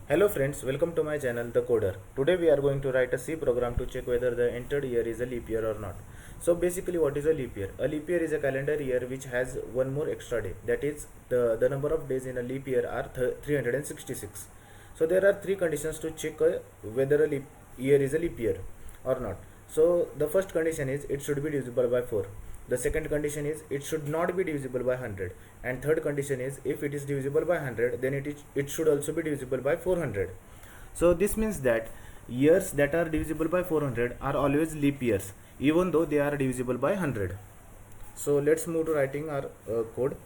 Hello friends, welcome to my channel The Coder. Today we are going to write a C program to check whether the entered year is a leap year or not. So basically what is a leap year? A leap year is a calendar year which has one more extra day. That is the number of days in a leap year are 366. So there are three conditions to check whether a leap year is a leap year or not. So the first condition is it should be divisible by 4. The second condition is it should not be divisible by 100, and third condition is if it is divisible by 100 then it should also be divisible by 400. So this means that years that are divisible by 400 are always leap years even though they are divisible by 100. So let's move to writing our code.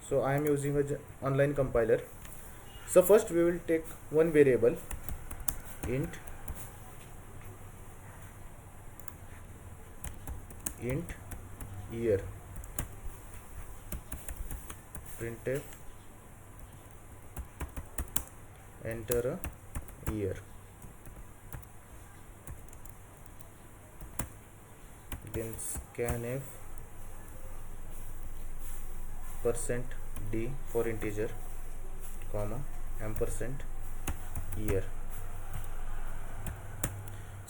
So I am using a online compiler. So first we will take one variable int year, printf enter a year, then scanf %d for integer, comma ampersand year.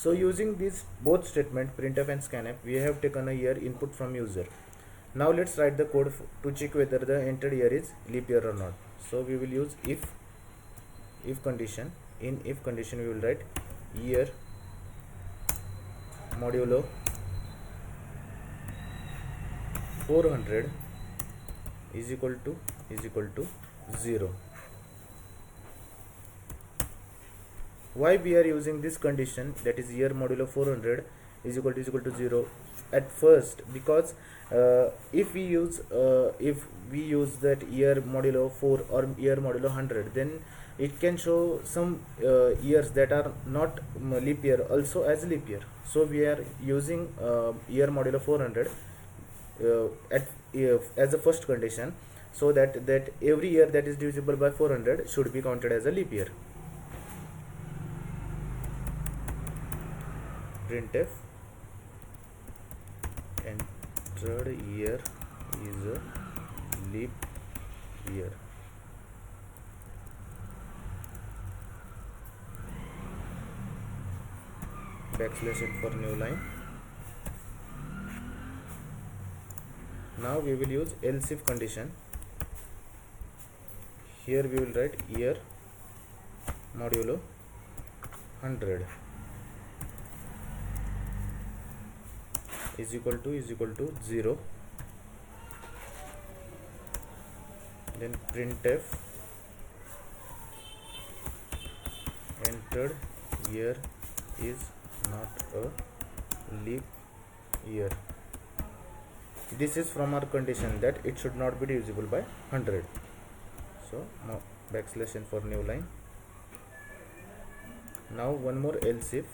So using these both statement printf and scanf, we have taken a year input from user. Now let's write the code to check whether the entered year is leap year or not. So we will use if condition. In if condition we will write year modulo 400 is equal to 0. Why we are using this condition, that is year modulo 400 is equal to 0 at first? Because if we use that year modulo 4 or year modulo 100, then it can show some years that are not leap year also as leap year. So we are using year modulo 400 as the first condition, so that every year that is divisible by 400 should be counted as a leap year. Printf entered year is a leap year. Backslash n for new line. Now we will use else if condition. Here we will write year modulo 100 is equal to 0. Then printf entered year is not a leap year. This is from our condition that it should not be divisible by 100. So now backslash n for new line. Now one more else if.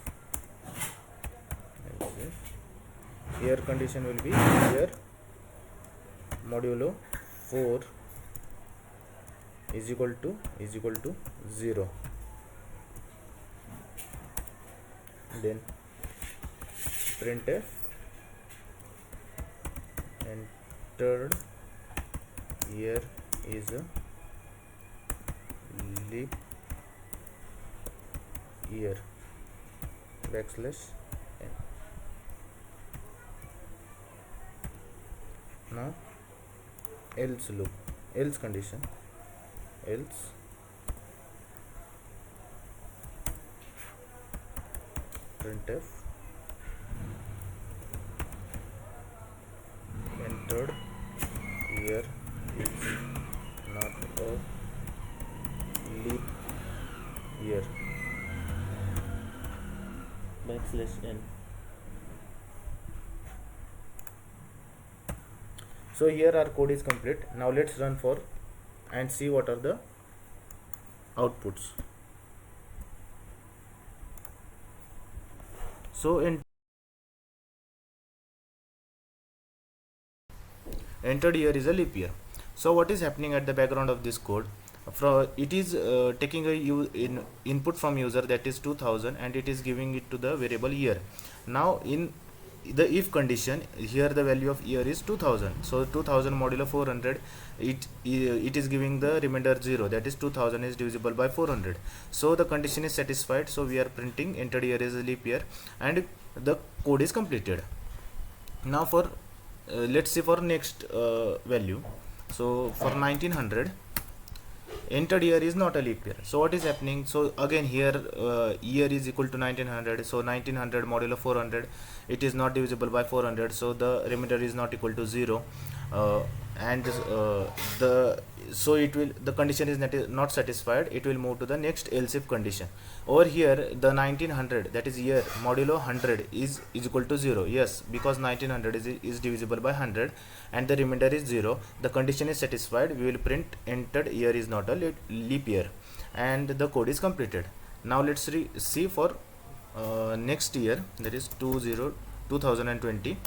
Here condition will be year modulo 4 is equal to 0. Then printf entered year is a leap year, backslash n. Now else loop, else condition, else printf entered year is not a leap year, backslash n. So here our code is complete. Now let's run for and see what are the outputs. So entered year is a leap year. So what is happening at the background of this code? It is taking a input from user, that is 2000, and it is giving it to the variable year. Now in the if condition, here the value of year is 2000, so 2000 modulo 400, it is giving the remainder 0, that is 2000 is divisible by 400. So the condition is satisfied, so we are printing entered year is a leap year and the code is completed. Now for let's see for next value. So for 1900, entered year is not a leap year. So what is happening? So again here year is equal to 1900, so 1900 modulo 400, it is not divisible by 400, so the remainder is not equal to 0. And the so it will, the condition is not satisfied, it will move to the next else if condition. Over here the 1900, that is year modulo 100 is equal to 0. Yes, because 1900 is divisible by 100 and the remainder is 0, the condition is satisfied. We will print entered year is not a leap year and the code is completed. Now let's see for next year, that is 2020.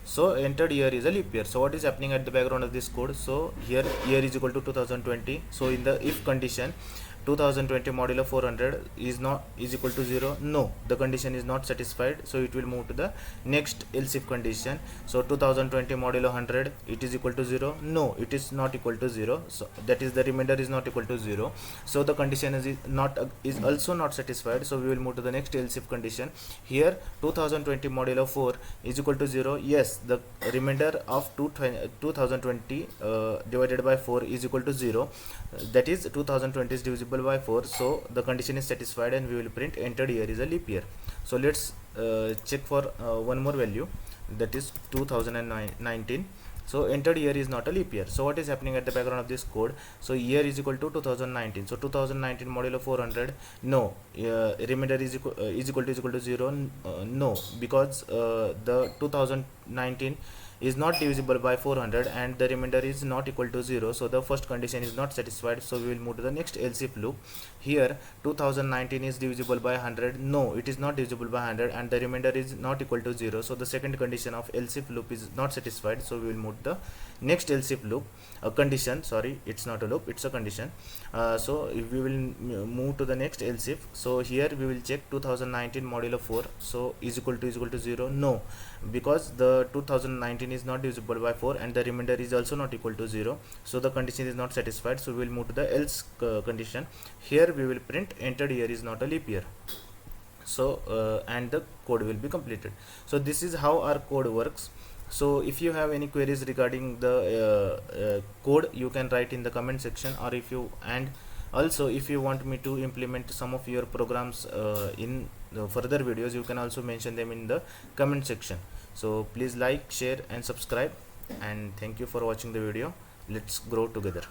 So entered year is a leap year. So what is happening at the background of this code? So here year is equal to 2020. So in the if condition, 2020 modulo 400 is equal to 0. No, the condition is not satisfied, so it will move to the next else if condition. So 2020 modulo 100, it is equal to 0. No, it is not equal to 0, so that is the remainder is not equal to 0, so the condition is also not satisfied, so we will move to the next else if condition. Here 2020 modulo 4 is equal to 0. Yes, the remainder of 2020 divided by 4 is equal to 0, that is 2020 is divisible by 4, so the condition is satisfied and we will print entered year is a leap year. So let's check for one more value, that is 2019. So entered year is not a leap year. So what is happening at the background of this code? So year is equal to 2019, so 2019 modulo 400, no, remainder is equal to 0. No, because the 2019 is not divisible by 400 and the remainder is not equal to 0, so the first condition is not satisfied, so we will move to the next else if loop. Here 2019 is divisible by 100. No, it is not divisible by 100 and the remainder is not equal to 0, so the second condition of else if loop is not satisfied, so we will move to the next else if loop, a condition, sorry, it's not a loop, it's a condition. So if we will move to the next else if. So here we will check 2019 modulo 4, so is equal to 0. No, because the 2019 is not divisible by 4 and the remainder is also not equal to 0, so the condition is not satisfied, so we will move to the else condition. Here we will print entered year is not a leap year. So and the code will be completed. So this is how our code works. So if you have any queries regarding the code, you can write in the comment section, or if you also if you want me to implement some of your programs in the further videos, you can also mention them in the comment section. So please like, share and subscribe, and thank you for watching the video. Let's grow together.